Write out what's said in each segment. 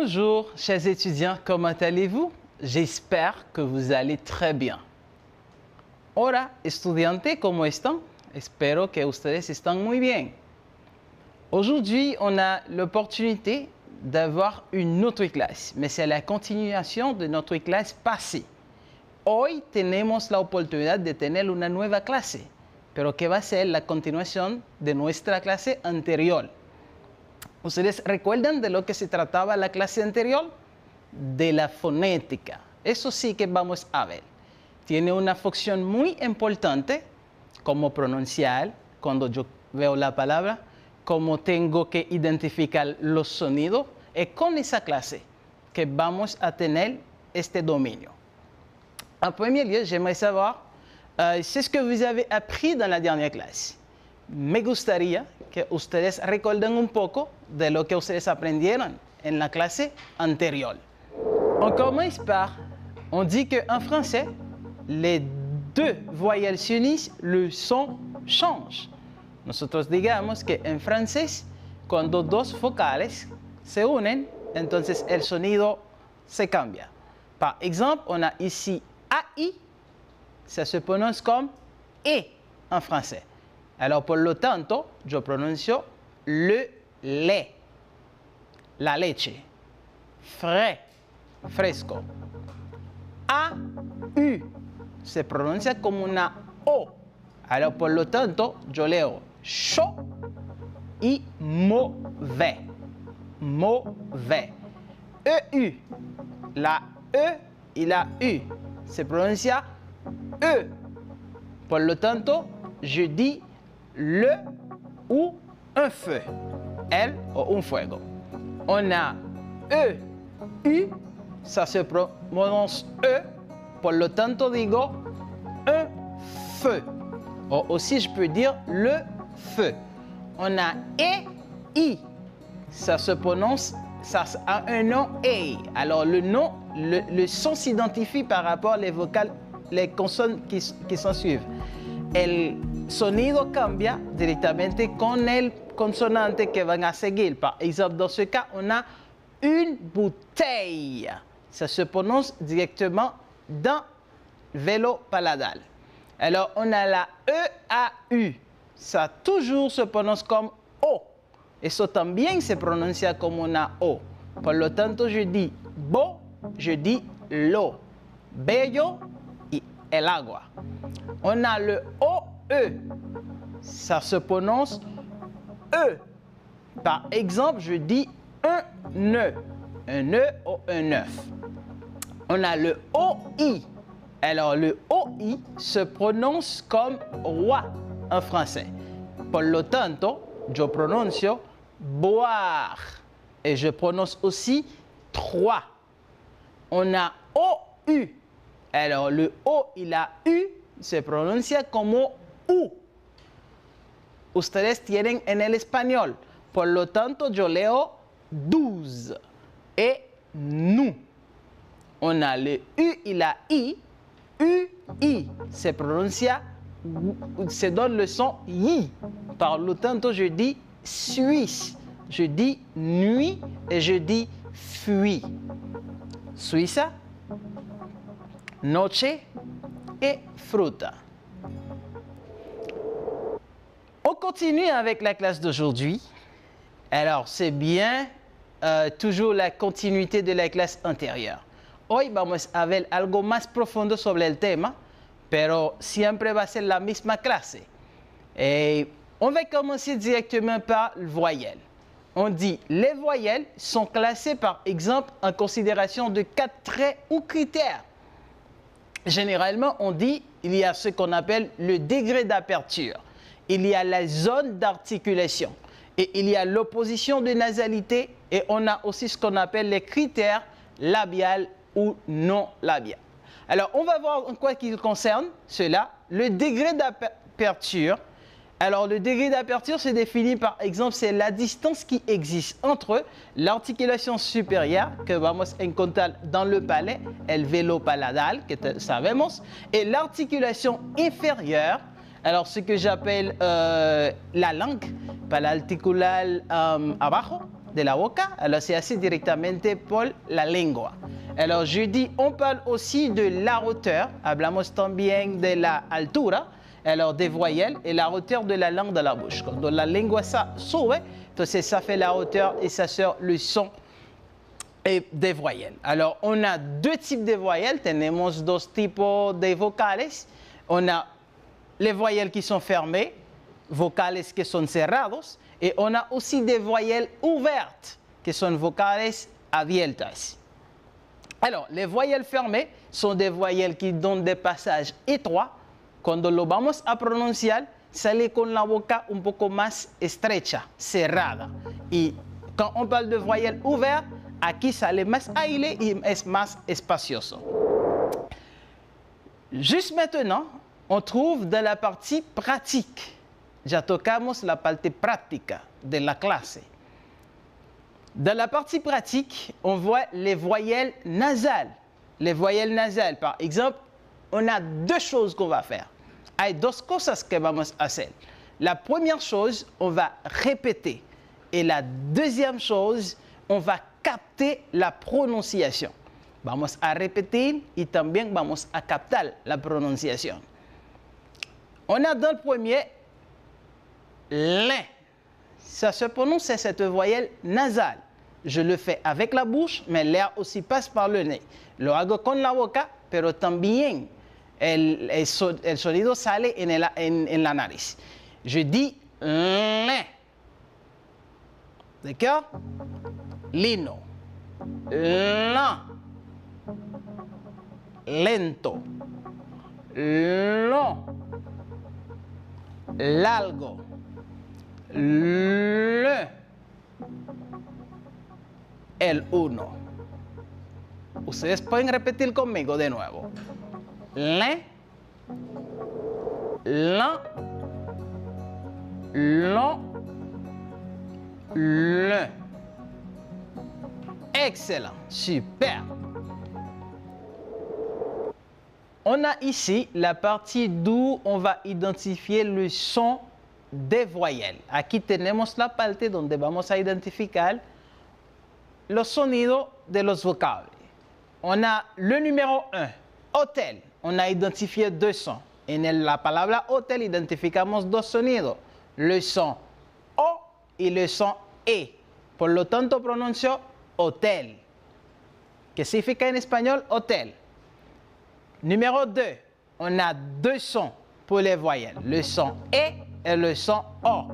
Bonjour, chers étudiants, comment allez-vous? J'espère que vous allez très bien. Hola, estudiantes, ¿cómo están? Espero que ustedes están muy bien. Aujourd'hui, on a l'opportunité d'avoir une autre clase, mais c'est la continuation de notre clase passée. Hoy tenemos la oportunidad de tener una nueva clase, pero que va a ser la continuación de nuestra clase anterior. ¿Ustedes recuerdan de lo que se trataba la clase anterior? De la fonética. Eso sí que vamos a ver. Tiene una función muy importante, como pronunciar cuando yo veo la palabra, cómo tengo que identificar los sonidos. Es con esa clase que vamos a tener este dominio. En premier lieu, j'aimerais savoir, c'est ce que vous avez appris dans la dernière clase. Me gustaría que ustedes recuerden un poco de lo que ustedes aprendieron en la clase anterior. On commence par, on dit qu'en français, les deux voyelles s'unissent, le son change. Nosotros digamos que en francés, cuando dos vocales se unen, entonces el sonido se cambia. Par exemple, on a ici AI, ça se prononce comme E en français. Alors, por lo tanto, yo prononcio le lait, la leche, frais, fresco. AU se pronuncia como una O. Alors, por lo tanto, yo leo chaud y mauvais, mauvais. EU, la E y la U se pronuncia E. Por lo tanto, je dis le ou un feu, el o un fuego. On a E, U, ça se prononce E, por lo tanto digo un feu. Ou aussi je peux dire le feu. On a E, I, ça se prononce, ça a un nom E. Alors le nom, le son s'identifie par rapport les vocales, les consonnes qui s'en suivent. El sonido cambia directamente con el consonante que van a seguir. Par exemple, dans ce cas, on a une bouteille. Ça se prononce directement dans vélo paladal. Alors, on a la EAU. Ça toujours se prononce comme O. Eso también se pronuncia como una O. Por lo tanto, je dis beau, je dis l'eau. Bello y el agua. On a le OE, ça se prononce E. Par exemple, je dis un nœud ou un œuf. On a le OI. Alors, le OI se prononce comme roi en français. Por lo tanto, yo prononcio boire. Et je prononce aussi 3. On a OU. Alors, le O y la U se pronuncia como U. Ustedes tienen en el español. Por lo tanto, yo leo 12. Et nous. On a le U y la I. UI se pronuncia, se donne le son I. Par lo tanto, je dis Suisse. Je dis nuit et je dis fuit. Suiza, noche et fruta. On continue avec la classe d'aujourd'hui. Alors, c'est bien toujours la continuité de la clase anterior. Hoy vamos a ver algo más profundo sobre el tema, pero siempre va a ser la misma clase. Et on va commencer directement par le voyelle. On dit les voyelles sont classées par exemple en considération de 4 traits ou critères. Généralement, on dit il y a ce qu'on appelle le degré d'aperture, il y a la zone d'articulation et il y a l'opposition de nasalité et on a aussi ce qu'on appelle les critères labial ou non labial. Alors, on va voir en quoi il concerne cela, le degré d'aperture. Alors, le degré d'aperture se définit par exemple, c'est la distance qui existe entre l'articulation supérieure que vamos a encontrar dans le palais, el velo paladal, que sabemos, et l'articulation inférieure, alors ce que j'appelle la langue, para articular abajo de la boca, alors c'est assez directamente por la lengua. Alors je dis, on parle aussi de la hauteur, hablamos también de la altura, alors des voyelles et la hauteur de la langue de la bouche. Cuando la lengua ça sube, entonces ça fait la hauteur et ça sort le son des voyelles. Alors on a deux types de voyelles, tenemos dos tipos de vocales. On a les voyelles qui sont fermées, vocales qui sont cerrados, et on a aussi des voyelles ouvertes, qui sont vocales abiertas. Alors, les voyelles fermées sont des voyelles qui donnent des passages étroits. Cuando lo vamos a pronunciar, sale con la boca un poco más estrecha, cerrada. Y quand on parle de voyelles ouvertes, aquí sale más aire y es más espacioso. Juste maintenant, on trouve dans la partie pratique. Ya tocamos la parte práctica de la clase. Dans la partie pratique, on voit les voyelles nasales. Les voyelles nasales, par exemple, on a deux choses qu'on va faire. Hay dos cosas que vamos a hacer. La première chose, on va répéter. Et la deuxième chose, on va capter la prononciation. Vamos a repetir y también vamos a captar la prononciación. On a dans le premier l'in. Ça se prononce cette voyelle nasale. Je le fais avec la bouche, mais l'air aussi passe par le nez. Lo hago con la boca, pero también el sonido sale en la nariz. Je dis l'in. D'accord? Lino. Lent. Lento. Long. Largo. Le. El uno. Ustedes pueden repetir conmigo de nuevo. Le. La. Lo. Le. Excellent. Super. On a ici la partie d'où on va identifier le son des voyelles. Aquí tenemos la parte donde vamos a identificar los sonidos de los vocablos. On a le numéro 1, hôtel. On a identifié deux sons. En la palabra hôtel identificamos dos sonidos, le son O y le son E. Por lo tanto, pronuncio hôtel. ¿Qué significa en español hôtel? Numéro 2, on a deux sons pour les voyelles, le son E et le son O.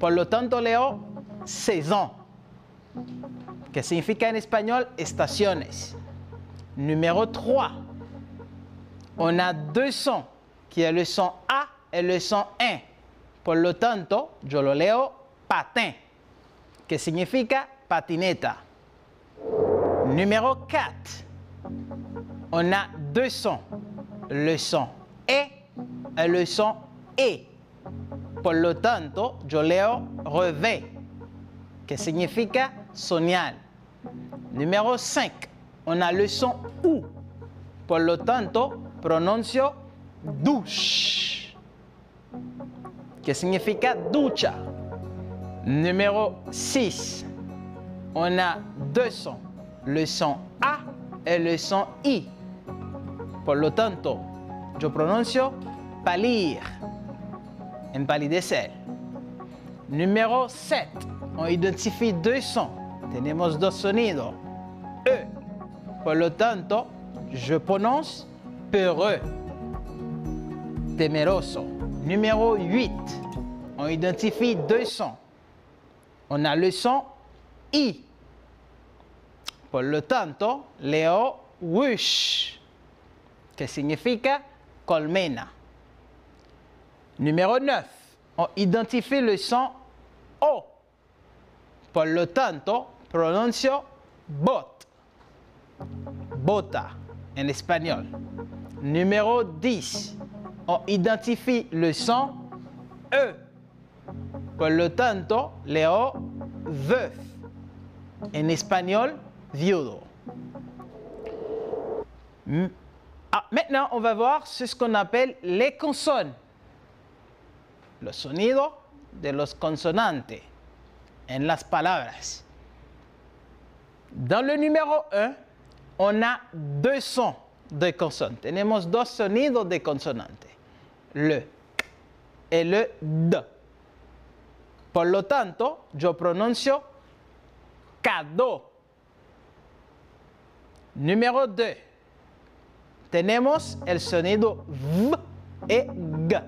Por lo tanto, leo saison. ¿Qué significa en español estaciones? Numéro 3, on a deux sons, qui est le son A et le son 1. Por lo tanto, yo lo leo patin, que significa patineta. Numéro 4, on a deux sons, le son E et le son E. Por lo tanto, yo leo revêt, que significa soñar. Numéro 5, on a le son U. Por lo tanto, pronuncio douche, que significa ducha. Numéro 6, on a deux sons, le son A et le son I. Por lo tanto, yo pronuncio pâlir, empalidecer. Numéro 7, on identifie deux sons. Tenemos dos sonidos, E. Por lo tanto, je prononce peureux, temeroso. Numéro 8, on identifie deux sons. On a le son I. Por lo tanto, leo wish, que significa colmena. Numéro 9, on identifie le son O. Por lo tanto, pronuncio bot, bota en espagnol. Numéro 10, on identifie le son E. Por lo tanto, leo veuf, en espagnol, viudo. Maintenant, on va voir ce qu'on appelle les consonnes. Los sonidos de los consonantes en las palabras. Dans le numéro 1, on a deux sons de consonnes. Tenemos dos sonidos de consonante, le K et le D. Por lo tanto, yo pronuncio cadeau. Numéro 2, tenemos el sonido V et G.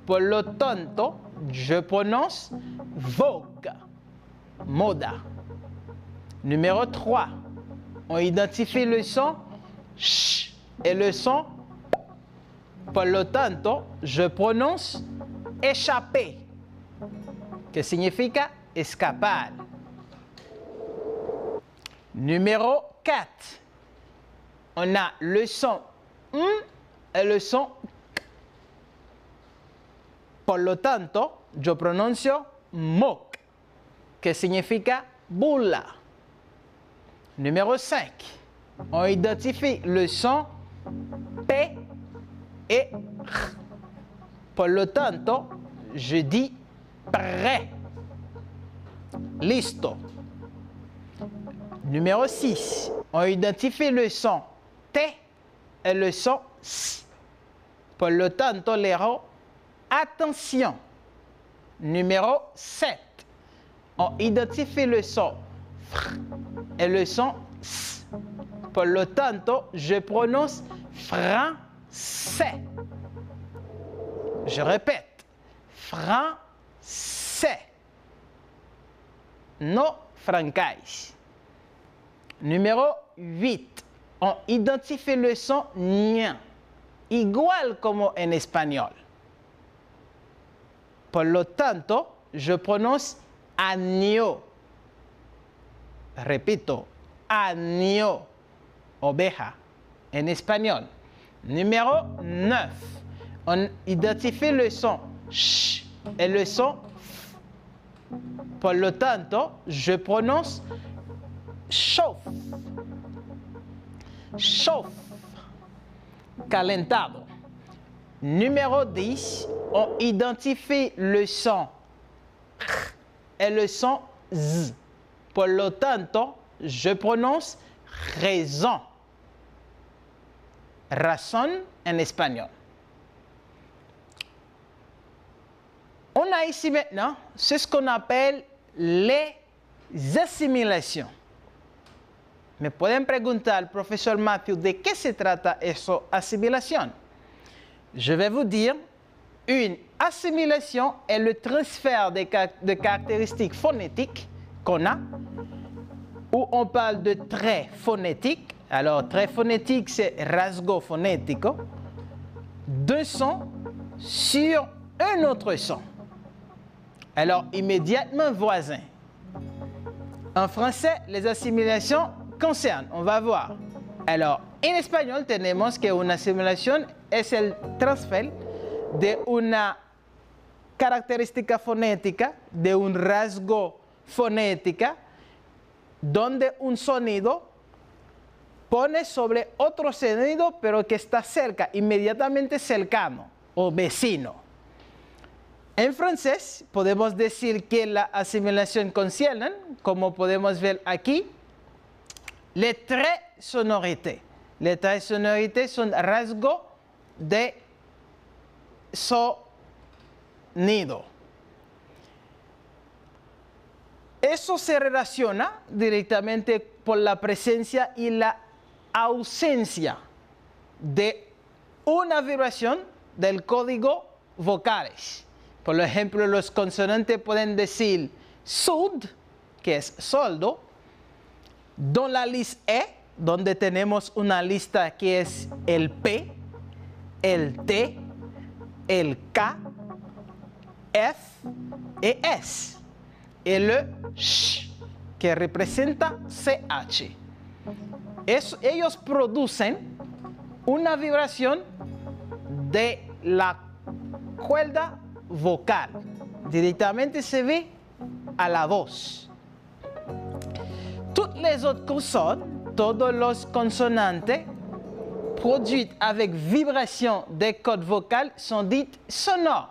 Por lo tanto, je prononce vogue, moda. Numéro 3, on identifie le son ch et le son p. Por lo tanto, je prononce échapper, que significa escapar. Numéro 4, on a le son et le son k. Por lo tanto, yo pronuncio moque, que significa bula. Numéro 5, on identifie le son P et R. Por lo tanto, je dis prêt, listo. Numéro 6, on identifie le son T et le son S. Por lo tanto, l'erreur attention. Numéro 7, on identifie le son FR et le son S. Por lo tanto, je prononce français. Je répète, français. No francais. Numéro 8, on identifie le son ña, igual como en espagnol. Por lo tanto, je prononce agneau. Repito, agneau, oveja, en espagnol. Numéro 9, on identifie le son ch et le son f. Por lo tanto, je prononce chauffe, chauffe, calentado. Numéro 10, on identifie le son r et le son z. Por lo tanto, je prononce raison, razón en espagnol. On a ici maintenant ce qu'on appelle les asimilations. Me pueden preguntar, profesor Matthew, ¿de qué se trata esa asimilación? Je vais vous dire, une assimilation est le transfert de caractéristiques phonétiques qu'on a, où on parle de traits phonétiques. Alors, trait phonétique, c'est rasgo phonético, d'un son sur un autre son. Alors, immédiatement voisin. En français, les assimilations concernent, on va voir. Alors, en espagnol tenemos que una asimilación es el transfer de una característica fonética, de un rasgo fonética, donde un sonido pone sobre otro sonido, pero que está cerca, inmediatamente cercano o vecino. En francés podemos decir que la asimilación concierne, como podemos ver aquí, les traits sonorités. Les traits sonorités son rasgos de sonido. Eso se relaciona directamente por la presencia y la ausencia de una vibración del código vocales. Por ejemplo, los consonantes pueden decir sud, que es soldo, dans la lista E, donde tenemos una lista que es el P, el T, el K, F y S, y el SH, que representa CH. Ellos producen una vibración de la cuerda vocal. Directamente se ve a la voz. Toutes les autres consonnes, todos los consonantes produites avec vibration des cordes vocales sont dites sonores.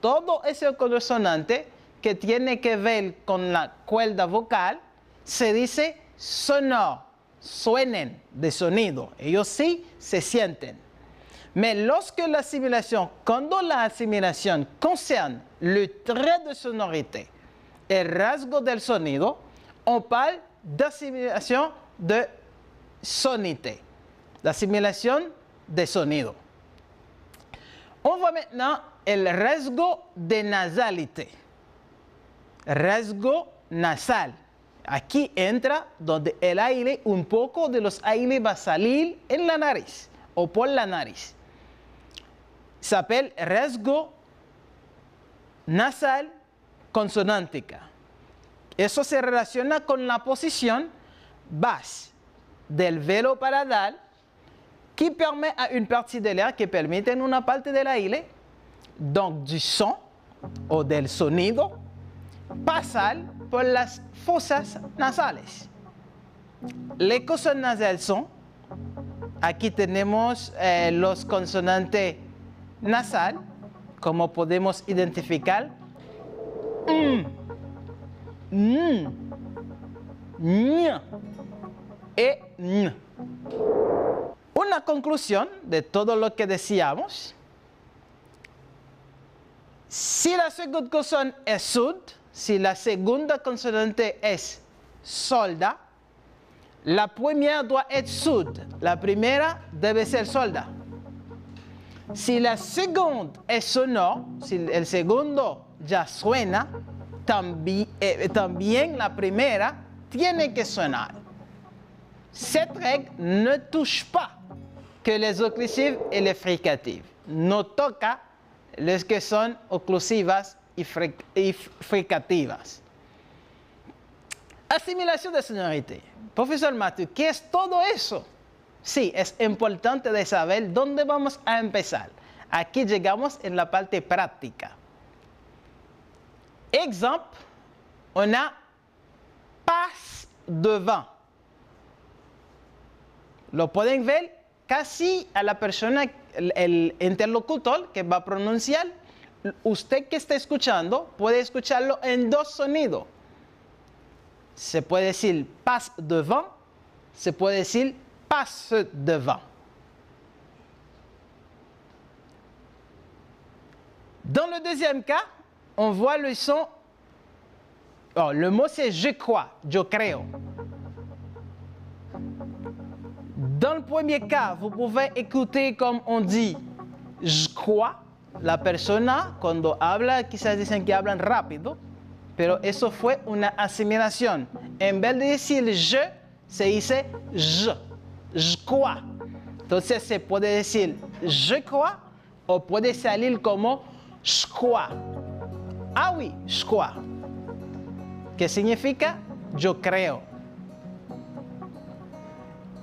Todo ese consonante que tiene que ver con la cuerda vocal se dice sonores, suenen de sonido. Ellos sí se sienten. Mais lorsque l'assimilation, quand l'assimilation concerne le trait de sonorité et rasgo del sonido, on parle d'assimilation de sonité, d'assimilation de sonido. On voit maintenant el rasgo de nasalité. Rasgo nasal. Aquí entra donde el aire, un poco de los aire va a salir en la nariz o por la nariz. Se llama rasgo nasal consonántica. Eso se relaciona con la posición basse del velo paladar qui permet à une partie de l'air, qui permite en una parte del aire, donc du son o del sonido, pasar por las fosas nasales. Les consonantes nasales son, aquí tenemos los consonantes nasales, como podemos identificar, ñ, e n. Una conclusión de todo lo que decíamos, si la segunda consonante es sud, si la segunda consonante es solda, la primera doit être sud, la primera debe ser solda. Si la segunda es sonore, si el segundo ya suena, también la primera tiene que sonar. Cette règle ne touche pas que les oclusives et les fricatives. No toca les que son oclusivas y fricativas. Asimilación de sonorité. Profesor Matthew, ¿qué es todo eso? Sí, es importante de saber dónde vamos a empezar. Aquí llegamos en la parte práctica. Exemple, on a passe devant. Lo pueden ver casi a la persona, el interlocutor que va a pronunciar. Usted que está escuchando puede escucharlo en dos sonidos. Se puede decir passe devant, se puede decir passe devant. Dans le deuxième cas, on voit le son. Oh, le mot c'est je crois, yo creo. Dans le premier cas, vous pouvez écouter comme on dit je crois. La persona cuando habla, quizás dicen que hablan rápido, pero eso fue una asimilación. En vez de decir je, se dice je crois. Entonces se puede decir je crois o puede salir como je crois. Ah oui, je crois. ¿Qué significa? Yo creo.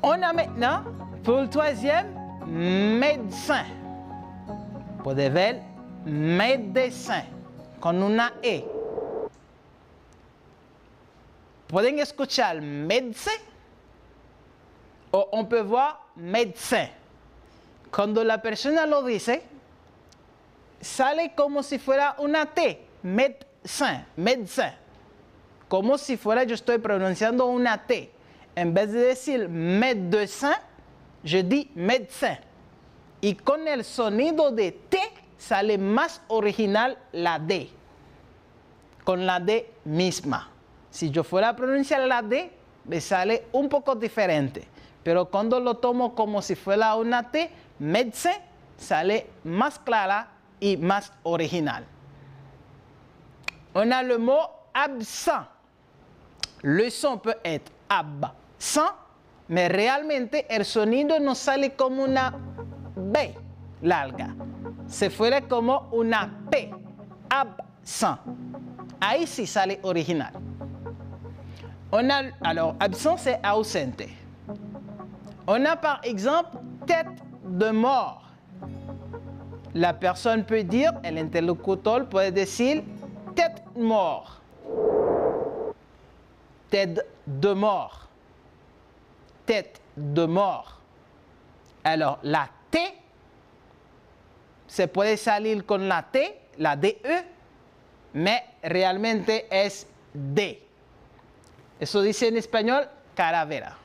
On a maintenant, pour le troisième, médecin. Puede ver médecin con una E. Pueden escuchar médecin o on peut voir médecin. Cuando la persona lo dice, sale como si fuera una T, médecin, médecin. Como si fuera yo estoy pronunciando una T. En vez de decir médecin, je dis médecin. Y con el sonido de T sale más original la D. Con la D misma. Si yo fuera a pronunciar la D, me sale un poco diferente. Pero cuando lo tomo como si fuera una T, médecin, sale más clara y más original. On a le mot absent. Le son peut être absent, mais realmente el sonido no sale como una B larga. Se fuera como una P. Absent. Ahí sí sale original. Alors, absent, c'est ausente. On a par exemple tête de mort. La personne peut dire, el interlocutor puede decir tête mort. Tête de mort. Tête de mort. Alors, la T se puede salir con la T, la DE, mais realmente es D. Eso dice en español calavera.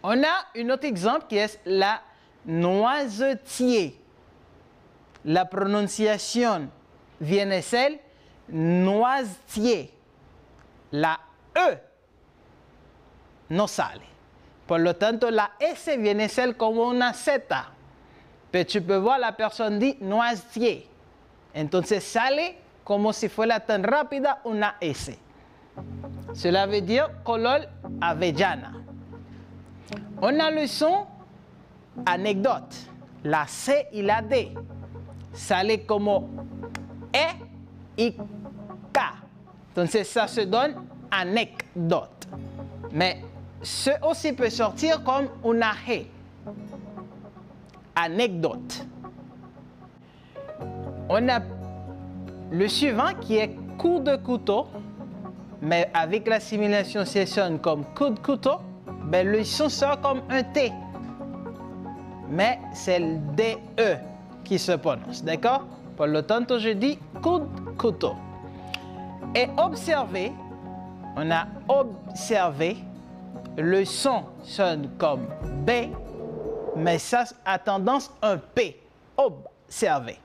On a un autre exemple qui est la noisetier. La prononciation viene celle noisetier. La E no sale. Por lo tanto, la S viene celle como una Z. Pero tu peux voir la personne dit noisetier. Entonces sale como si fuera tan rápida una S. Cela veut dire color avellana. On a le son anecdote. La C y la D. Sale como E y K. Entonces ça se donne anecdote. Mais ce aussi peut sortir comme una G. Anecdote. On a le suivant qui est coup de couteau, mais avec l'assimilation c'est sonne comme coup de couteau, ben le son sort comme un T. Mais c'est le DE qui se prononce, d'accord? Pour le temps, je dis coup de couteau. Et observez, on a observé, le son sonne comme B, mais ça a tendance un P. Observer.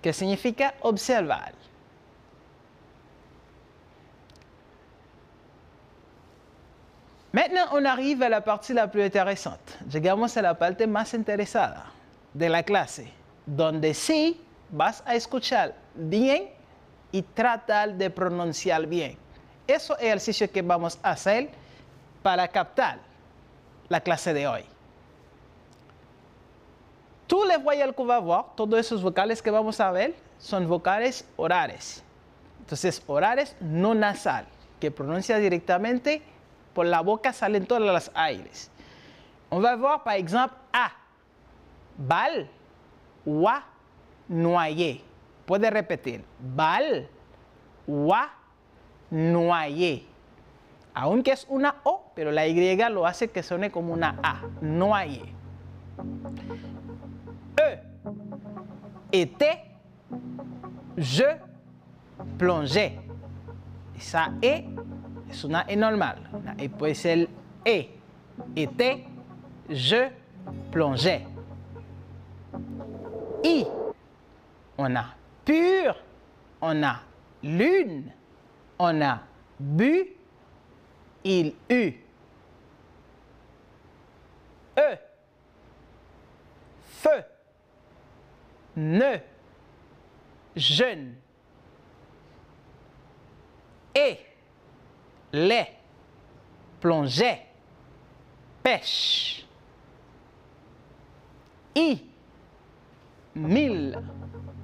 Que significa observar. Maintenant, on arrive à la partie la plus intéressante. Llegamos a la parte más interesada de la clase, donde sí vas a escuchar bien y tratar de pronunciar bien. Eso es el ejercicio que vamos a hacer para captar la clase de hoy. Tous les voyelles qu'on va voir, todos esos vocales que vamos a ver, son vocales orales. Entonces, orales no nasal, que pronuncia directamente por la boca, salen todas las aires. On va voir par exemple A, bal, wa, noyer. Puede repetir, bal, wa, noyer. Aunque es una O, pero la Y lo hace que suene como una A, noyer. E, été, je, plongé. Esa E es una E normal. Una E puede ser E, été, je, plongé. I, on a pur, on a lune, on a bu, il eut. E, feu, ne, jeune. Et, lait, plongée, pêche. I, mille,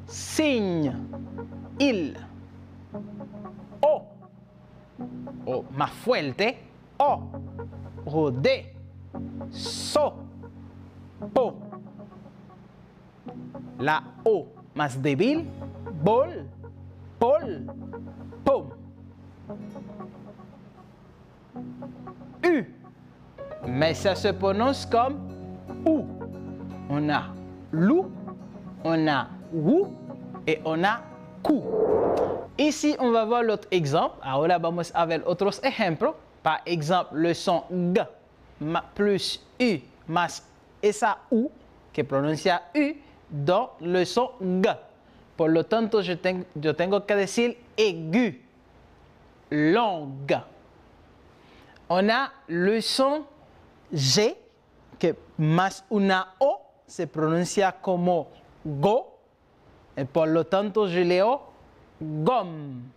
cygne, il. O, o más fuerte, o, rodé, so, po. La O más débil, bol, pol, pom. U, mais ça se prononce comme OU. On a lou, on a wou et on a cou. Ici, on va voir l'autre exemple. Ahora vamos a ver otros ejemplos. Par exemple, le son G plus U más esa U, que pronuncia U, dans le son G. Por lo tanto, yo tengo que decir aigu, longue. On a le son G, que más una O se pronuncia como go, et por lo tanto, je leo gomme.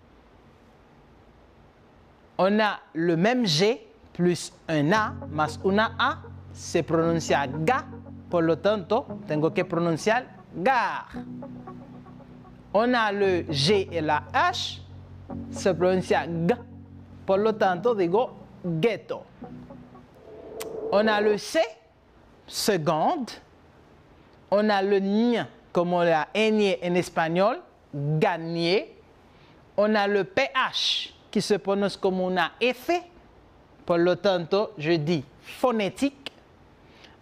On a le même G plus un A más una A, se pronuncia ga, por lo tanto, tengo que pronunciar gare. On a le G et la H, se pronuncia G, por lo tanto, digo ghetto. On a le C, seconde. On a le N, como la ñ en espagnol, gagner. On a le PH, qui se prononce como una F. Por lo tanto, je dis phonétique.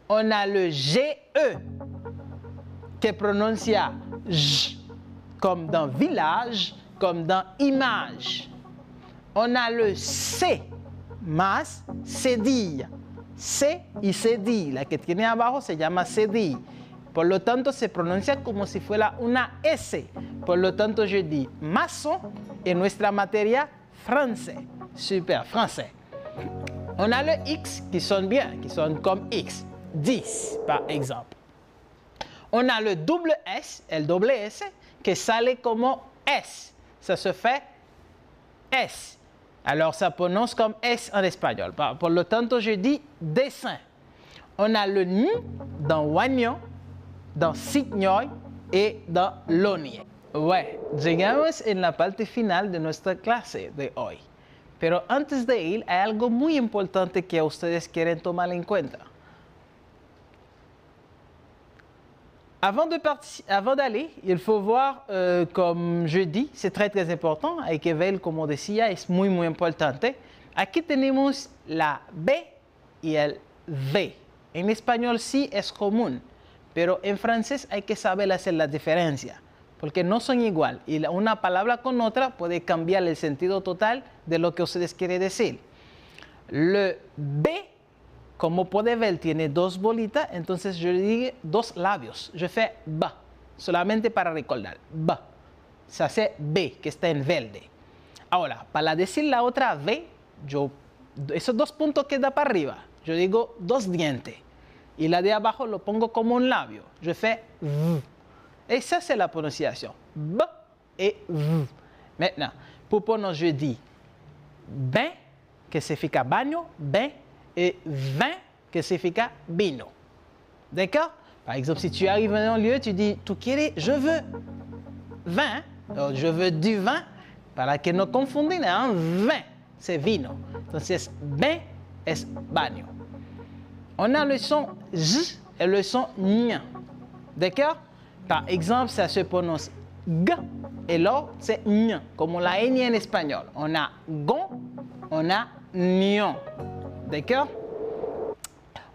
On a le GE, qui prononcia J, comme dans village, comme dans image. On a le C, más cedilla. C y cedilla. La que tiene abajo se llama cedilla. Por lo tanto, se pronuncia como si fuera una S. Por lo tanto, je dis maçon en nuestra materia français. Super, français. On a le X qui sonne bien, qui sonne comme X. 10, par exemple. On a le double S, el doble S, que sale como S. Ça se fait S. Alors, ça prononce comme S en espagnol. Por lo tanto, je dis dessin. On a le N dans oignon, dans cignoy et dans lonier. Ouais, llegamos en la parte final de nuestra clase de hoy. Pero antes de ir, hay algo muy importante que ustedes quieren tomar en cuenta. Avant d'aller, il faut voir, comme je dis, c'est très important, hay que ver, como decía, es muy importante. Aquí tenemos la B y el V. En español sí es común, pero en francés hay que saber hacer la diferencia, porque no son igual y una palabra con otra puede cambiar el sentido total de lo que ustedes quieren decir. Le B, como pueden ver, tiene dos bolitas, entonces yo digo dos labios. Je fais B, solamente para recordar. B. Se hace B, que está en verde. Ahora, para decir la otra V, esos dos puntos que da para arriba, yo digo dos dientes. Y la de abajo lo pongo como un labio. Je fais V. Et ça, c'est la prononciation. B et V. Maintenant, pour prononcer, je dis bain, que significa baño, bain, et vin, que significa vino. D'accord? Par exemple, si tu arrives dans un lieu, tu dis, tu quieres, je veux vin, je veux du vin, para que no confundir, un vin, c'est vino. Entonces, bain es baño. On a le son Z et le son N. D'accord? Par exemple, ça se prononce G et l'autre c'est N, comme la N en espagnol. On a gon, on a nion. D'accord?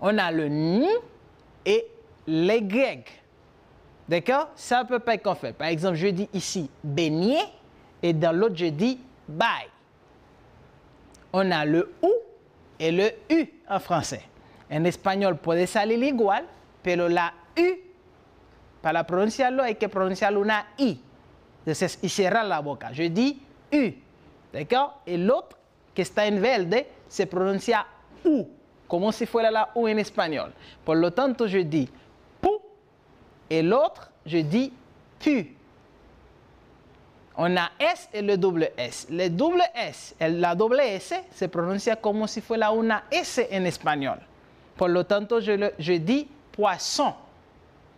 On a le N et les Y. D'accord? Ça peut pas être qu'on fait. Par exemple, je dis ici beignet et dans l'autre, je dis bye. On a le OU et le U en français. En espagnol puede salir igual, pero la U, para pronunciarlo hay que pronunciarlo una I. Entonces, y cerrar la boca. Je dis U. D'accord? Et l'autre, que está en verde, se pronuncia U, como si fuera la U en espagnol. Por lo tanto, je dis pou, et l'autre, je dis pu. On a S et le double S. Le double S, la doble S, se pronuncia como si fuera una S en espagnol. Por lo tanto, je dis poisson.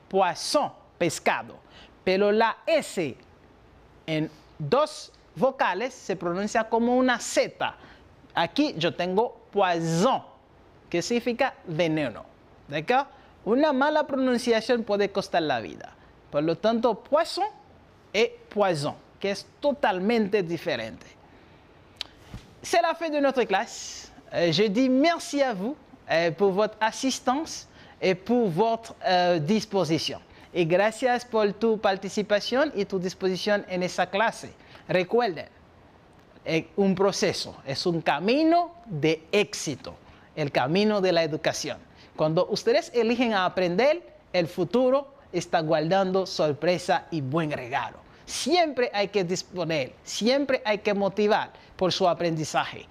Poisson, pescado. Pero la S en dos vocales se pronuncia como una Z. Aquí yo tengo poison, que significa veneno. ¿D'accord? Una mala pronunciación puede costar la vida. Por lo tanto, poisson et poison, que es totalmente diferente. C'est la fin de notre classe. Je dis merci à vous pour votre assistance et pour votre disposición. Y gracias por tu participación y tu disposición en esa clase. Recuerden, es un proceso, es un camino de éxito, el camino de la educación. Cuando ustedes eligen a aprender, el futuro está guardando sorpresa y buen regalo. Siempre hay que disponer, siempre hay que motivar por su aprendizaje.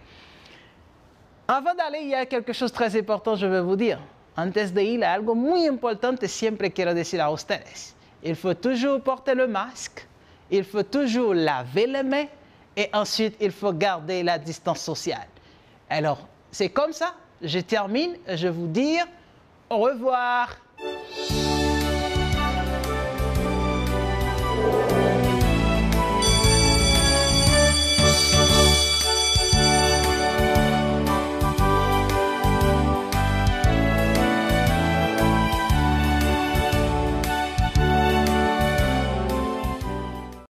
Avant d'aller, il y a quelque chose de très important, je vais vous dire. Antes de ir, algo muy importante siempre quiero decir a ustedes. Il faut toujours porter le masque, il faut toujours laver les mains et ensuite il faut garder la distance sociale. Alors, c'est comme ça, je termine, je vous dis au revoir.